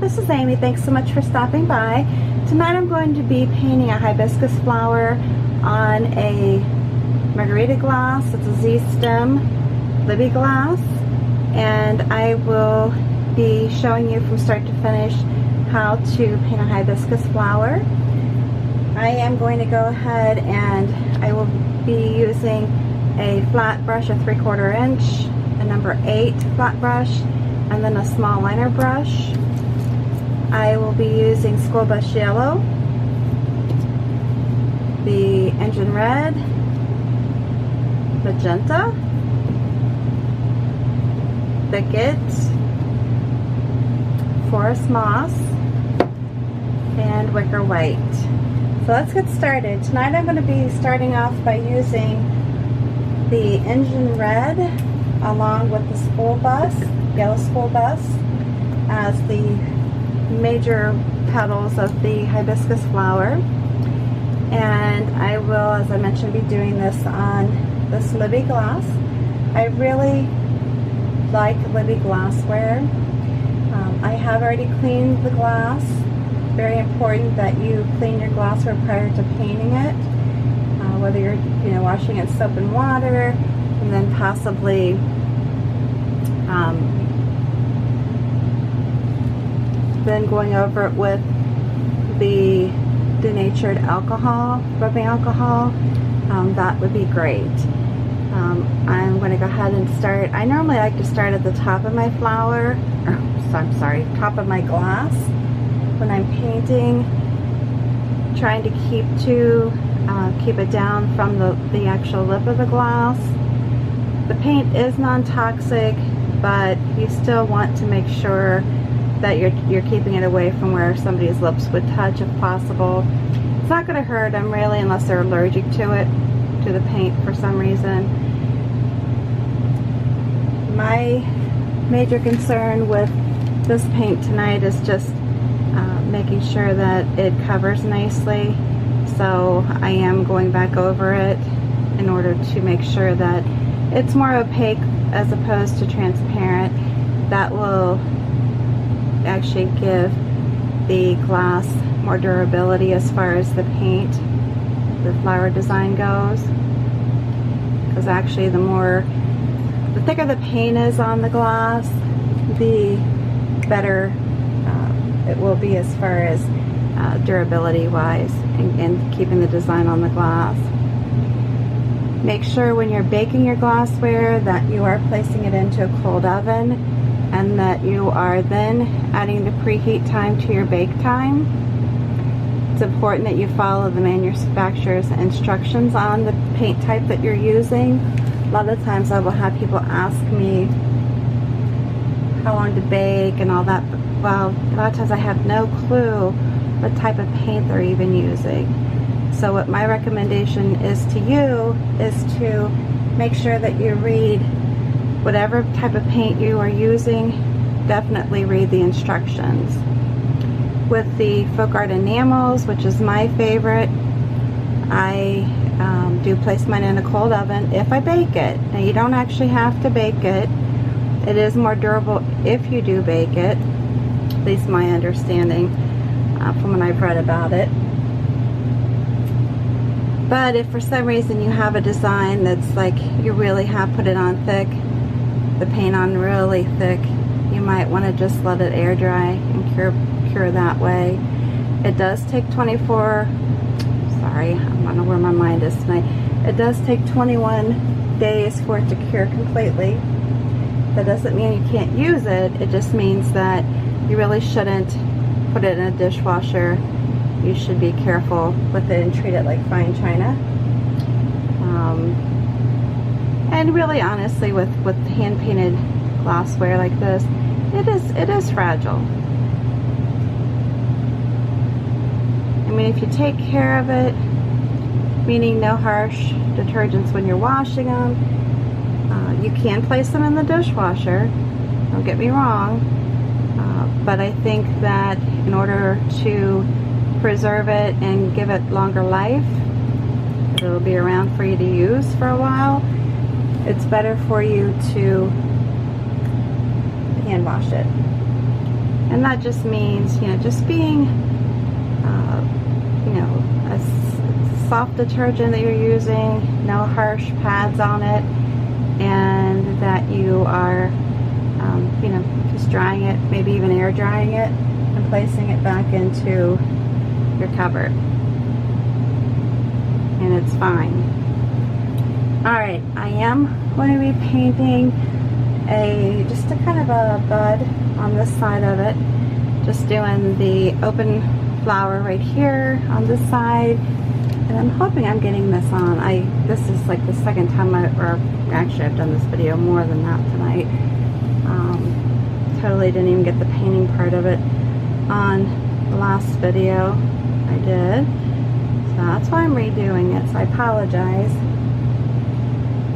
this is Amy. Thanks so much for stopping by. Tonight I'm going to be painting a hibiscus flower on a Margarita glass. It's a Z-stem Libby glass, and I will be showing you from start to finish how to paint a hibiscus flower. I am going to go ahead and I will be using a flat brush, a 3/4 inch, a number 8 flat brush, and then a small liner brush. I will be using school bus yellow, the engine red, magenta, Thicket, forest moss, and wicker white. So let's get started. Tonight I'm going to be starting off by using the engine red along with the school bus, yellow school bus, as the major petals of the hibiscus flower. And I will, as I mentioned, be doing this on this Libby glass. I really like Libby glassware. I have already cleaned the glass. Very important that you clean your glassware prior to painting it. Whether you're washing it in soap and water, and then possibly then going over it with the denatured alcohol, rubbing alcohol, that would be great. I'm going to go ahead and start. I normally like to start at the top of my flower, or I'm sorry, top of my glass when I'm painting, trying to keep it down from the actual lip of the glass. The paint is non-toxic, but you still want to make sure that you're keeping it away from where somebody's lips would touch if possible. It's not going to hurt them really unless they're allergic to it, to the paint for some reason. My major concern with this paint tonight is just making sure that it covers nicely. So I am going back over it in order to make sure that it's more opaque as opposed to transparent. That will actually give the glass more durability as far as the paint, the flower design goes. Because actually the thicker the paint is on the glass, the better it will be as far as durability wise and keeping the design on the glass. Make sure when you're baking your glassware that you are placing it into a cold oven, and that you are then adding the preheat time to your bake time. It's important that you follow the manufacturer's instructions on the paint type that you're using. A lot of times I will have people ask me how long to bake and all that, but well, a lot of times I have no clue what type of paint they're even using. So what my recommendation is to you is to make sure that you read whatever type of paint you are using. Definitely read the instructions. With the folk art enamels, which is my favorite, I do place mine in a cold oven if I bake it. Now you don't actually have to bake it. It is more durable if you do bake it, at least my understanding from when I've read about it. But if for some reason you have a design that's like you really have put it on thick, the paint on really thick, you might want to just let it air dry and cure that way. It does take 24, sorry, I don't know where my mind is tonight. It does take 21 days for it to cure completely. That doesn't mean you can't use it. It just means that you really shouldn't put it in a dishwasher. You should be careful with it and treat it like fine china. And really honestly, with hand-painted glassware like this, it is fragile. I mean, if you take care of it, meaning no harsh detergents when you're washing them, you can place them in the dishwasher, don't get me wrong, but I think that in order to preserve it and give it longer life, it'll be around for you to use for a while, it's better for you to hand wash it. And that just means, you know, just being, you know, a soft detergent that you're using, no harsh pads on it, and that you are, you know, just drying it, maybe even air drying it, and placing it back into your cupboard. And it's fine. Alright, I am going to be painting just a kind of a bud on this side of it. Just doing the open flower right here on this side. And I'm hoping I'm getting this on. This is like the second time or actually I've done this video more than that tonight. Totally didn't even get the painting part of it on the last video I did. So that's why I'm redoing it, so I apologize.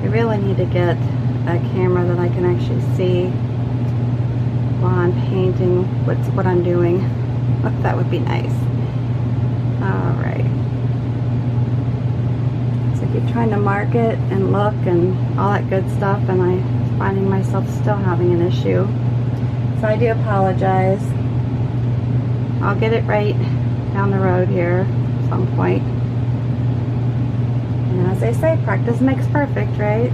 I really need to get a camera that I can actually see while I'm painting what I'm doing. That would be nice. Alright. So I keep trying to mark it and look and all that good stuff, and I'm finding myself still having an issue. So I do apologize. I'll get it right down the road here at some point. And as they say, practice makes perfect, right?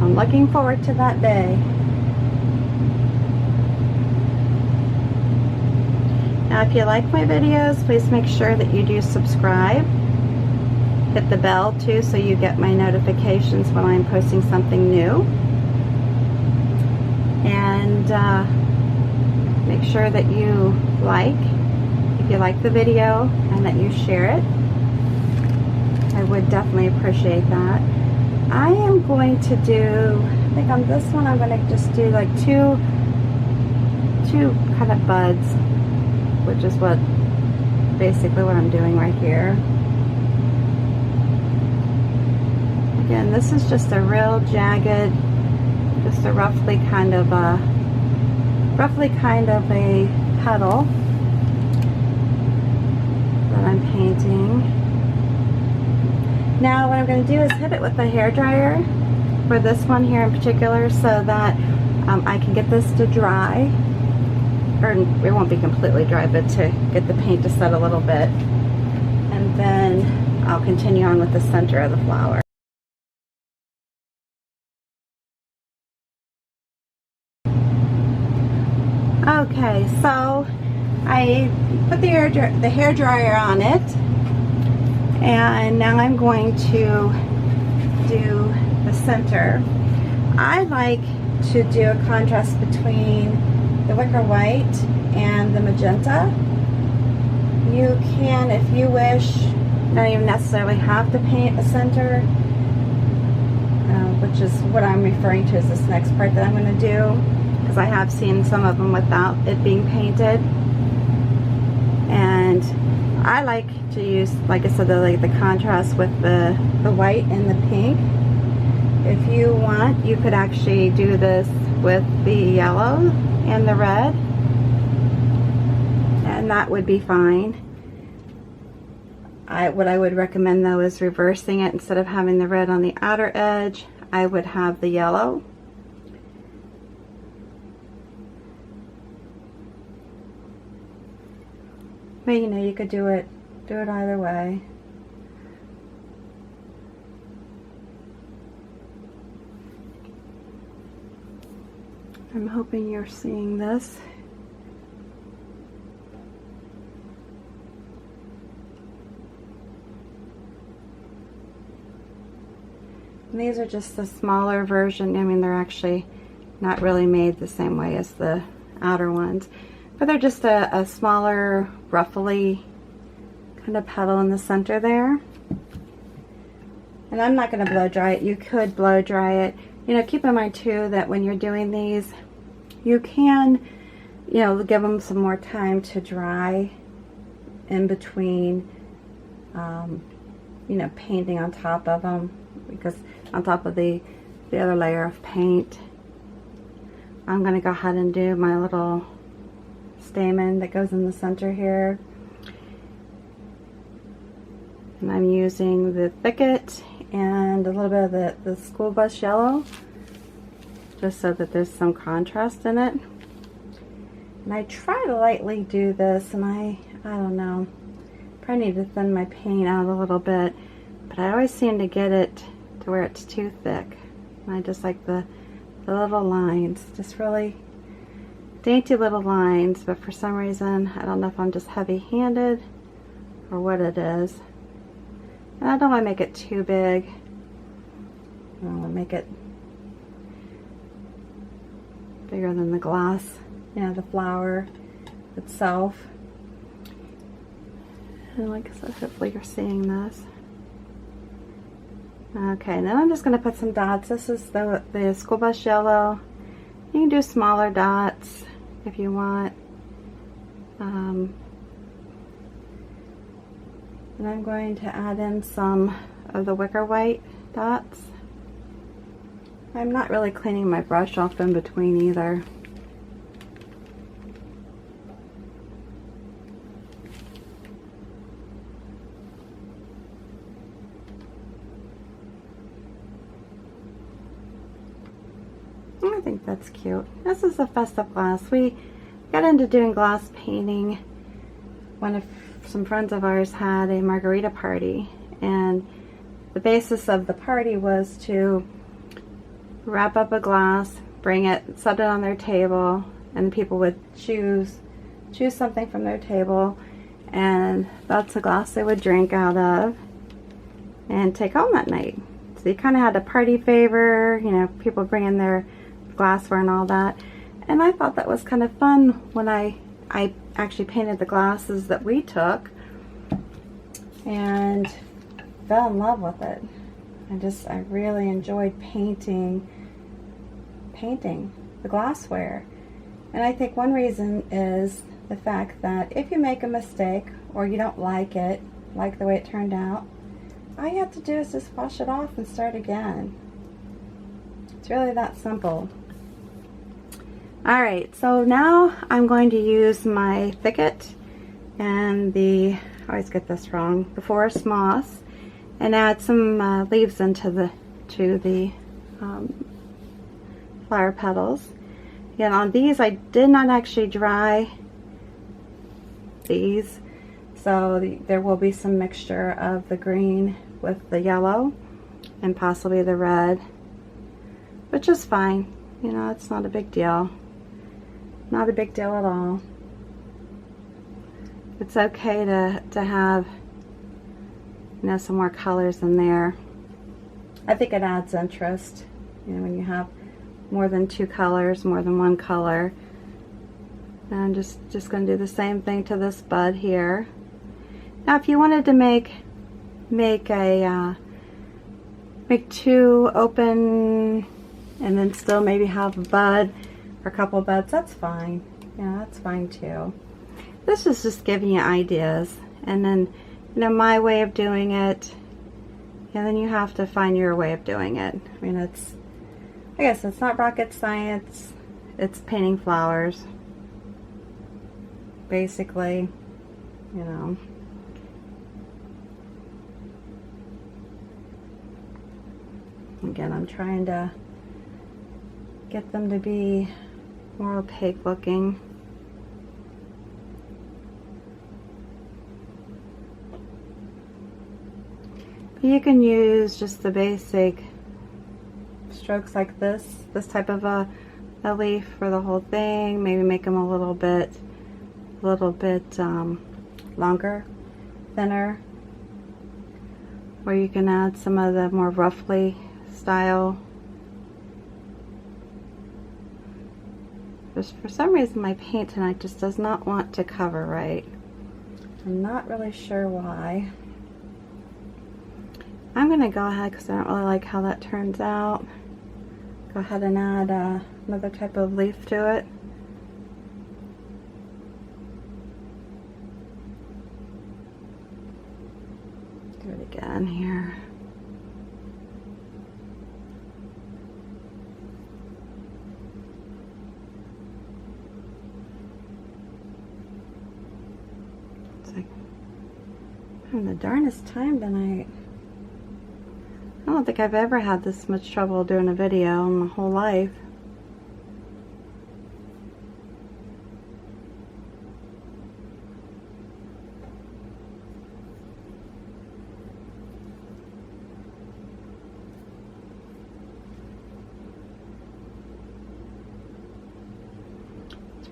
I'm looking forward to that day. Now, if you like my videos, please make sure that you do subscribe. Hit the bell too so you get my notifications when I'm posting something new. And make sure that you if you like the video, and that you share it. I would definitely appreciate that. I am going to do, I think on this one I'm going to just do like two kind of buds, which is basically what I'm doing right here. Again, this is just a real jagged, just a roughly kind of a petal that I'm painting. Now what I'm going to do is hit it with the hairdryer for this one here in particular, so that I can get this to dry, or it won't be completely dry, but to get the paint to set a little bit, and then I'll continue on with the center of the flower. Okay, so I put the hairdryer on it, and now I'm going to do the center. I like to do a contrast between the Wicker White and the Magenta. You can, if you wish, not even necessarily have to paint a center, which is what I'm referring to as this next part that I'm going to do, because I have seen some of them without it being painted. And I like to use, like I said, the contrast with the white and the pink. If you want, you could actually do this with the yellow and the red, and that would be fine. What I would recommend though is reversing it. Instead of having the red on the outer edge, I would have the yellow. But you know, you could do it either way. I'm hoping you're seeing this. And these are just the smaller version. I mean, they're actually not really made the same way as the outer ones, but they're just a smaller, ruffly kind of petal in the center there. And I'm not going to blow dry it. You could blow dry it. You know, keep in mind too that when you're doing these, you can, you know, give them some more time to dry in between, you know, painting on top of them, because on top of the other layer of paint. I'm going to go ahead and do my little stamen that goes in the center here. And I'm using the Thicket and a little bit of the school bus yellow. just so that there's some contrast in it. And I try to lightly do this, and I don't know, probably need to thin my paint out a little bit, but I always seem to get it to where it's too thick. And I just like the little lines, just really dainty little lines, but for some reason, I don't know if I'm just heavy-handed or what it is. And I don't want to make it too big. I don't want to make it bigger than the glass, you know, the flower itself. And like I said, hopefully you're seeing this. Okay, now I'm just going to put some dots. This is the school bus yellow. You can do smaller dots if you want. And I'm going to add in some of the Wicker White dots. I'm not really cleaning my brush off in between either. I think that's cute. This is a festive glass. We got into doing glass painting. Some friends of ours had a Margarita party, and the basis of the party was to wrap up a glass, bring it, set it on their table, and people would choose something from their table, and that's the glass they would drink out of and take home that night. So you kind of had a party favor, you know, people bringing their glassware and all that. And I thought that was kind of fun when I actually painted the glasses that we took and fell in love with it. I really enjoyed painting the glassware. And I think one reason is the fact that if you make a mistake or you don't like it, like the way it turned out, all you have to do is just wash it off and start again. It's really that simple. Alright, so now I'm going to use my Thicket and I always get this wrong, the forest moss, and add some leaves into the flower petals. Again, on these I did not actually dry these, so there will be some mixture of the green with the yellow and possibly the red, which is fine. You know, it's not a big deal. Not a big deal at all. It's okay to have, you know, some more colors in there. I think it adds interest, you know, when you have more than two colors, more than one color. And I'm just going to do the same thing to this bud here. Now, if you wanted to make two open and then still maybe have a bud or a couple buds, that's fine. Yeah, that's fine too. This is just giving you ideas, and then, you know, my way of doing it, and then you have to find your way of doing it. I mean, I guess it's not rocket science. It's painting flowers, basically, you know. Again, I'm trying to get them to be more opaque looking. You can use just the basic strokes like this type of a leaf for the whole thing. Maybe make them a little bit longer, thinner, or you can add some of the more roughly style. Just for some reason my paint tonight just does not want to cover right. I'm not really sure why. I'm going to go ahead, because I don't really like how that turns out, go ahead and add another type of leaf to it. Do it again here. It's like I'm having the darnest time tonight. I don't think I've ever had this much trouble doing a video in my whole life.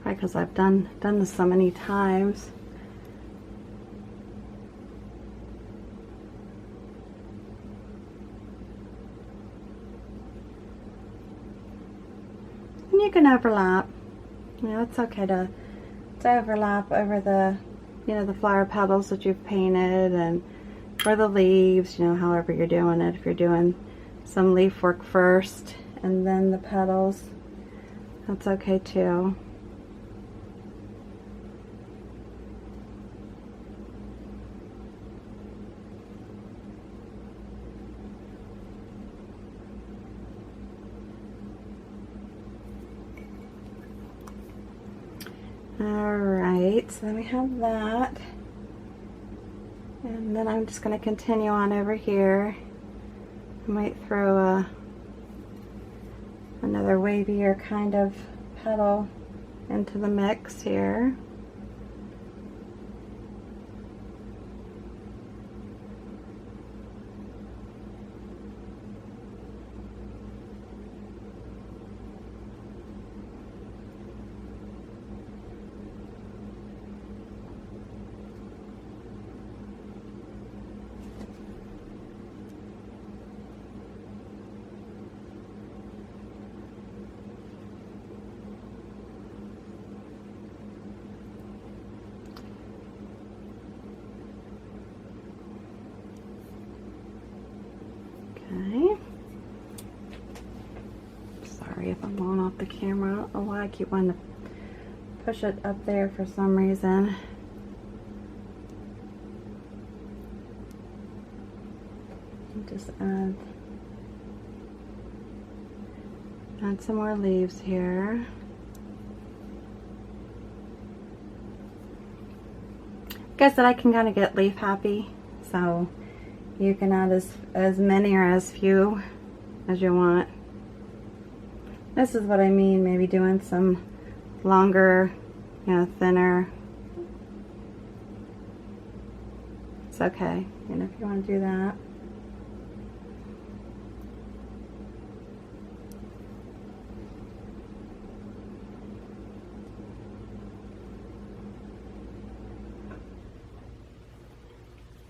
Probably because I've done this so many times. And you can overlap. You know, it's okay to overlap over the, you know, the flower petals that you've painted, and or the leaves, you know, however you're doing it. If you're doing some leaf work first and then the petals, that's okay too. Alright, so then we have that. And then I'm just going to continue on over here. I might throw another wavier kind of petal into the mix here. Okay. Sorry if I'm blowing off the camera. I don't know why I keep wanting to push it up there for some reason. Just add some more leaves here. Guess that I can kind of get leaf happy, so you can add as many or as few as you want. This is what I mean, maybe doing some longer, you know, thinner. It's okay, you know, if you want to do that.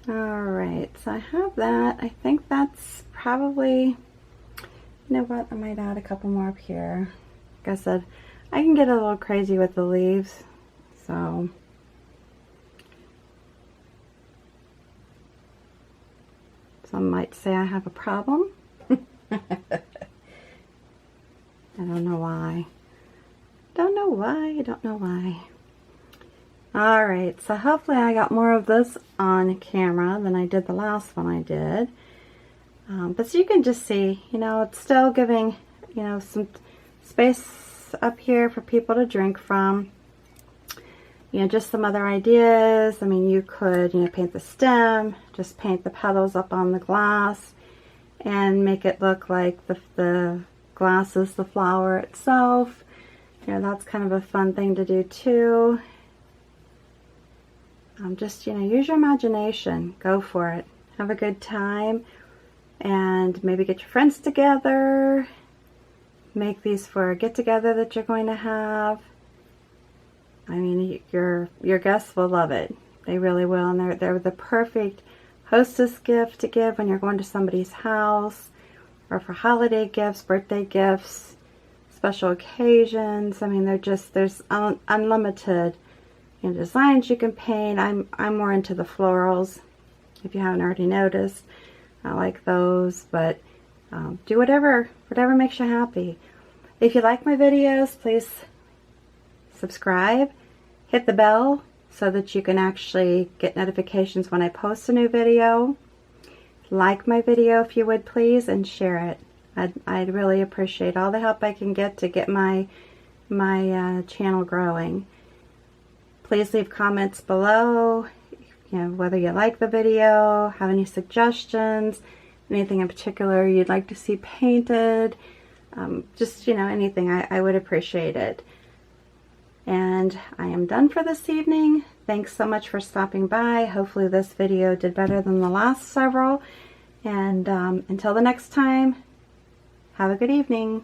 Alright, so I have that. I think that's probably, you know what, I might add a couple more up here. Like I said, I can get a little crazy with the leaves, so some might say I have a problem. I don't know why. Don't know why, don't know why. Alright, so hopefully I got more of this on camera than I did the last one I did. But so you can just see, you know, it's still giving, you know, some space up here for people to drink from. You know, just some other ideas. I mean, you could, you know, paint the stem, just paint the petals up on the glass and make it look like the glass is the flower itself. You know, that's kind of a fun thing to do too. Just, you know, use your imagination. Go for it. Have a good time. And maybe get your friends together. Make these for a get-together that you're going to have. I mean, your guests will love it. They really will. And they're the perfect hostess gift to give when you're going to somebody's house. Or for holiday gifts, birthday gifts, special occasions. I mean, there's unlimited, you know, designs you can paint. I'm more into the florals, if you haven't already noticed. I like those, but do whatever makes you happy. If you like my videos, please subscribe, hit the bell so that you can actually get notifications when I post a new video. Like my video if you would please, and share it. I'd really appreciate all the help I can get to get my channel growing. Please leave comments below, you know, whether you like the video, have any suggestions, anything in particular you'd like to see painted, just, you know, anything. I would appreciate it. And I am done for this evening. Thanks so much for stopping by. Hopefully this video did better than the last several. And until the next time, have a good evening.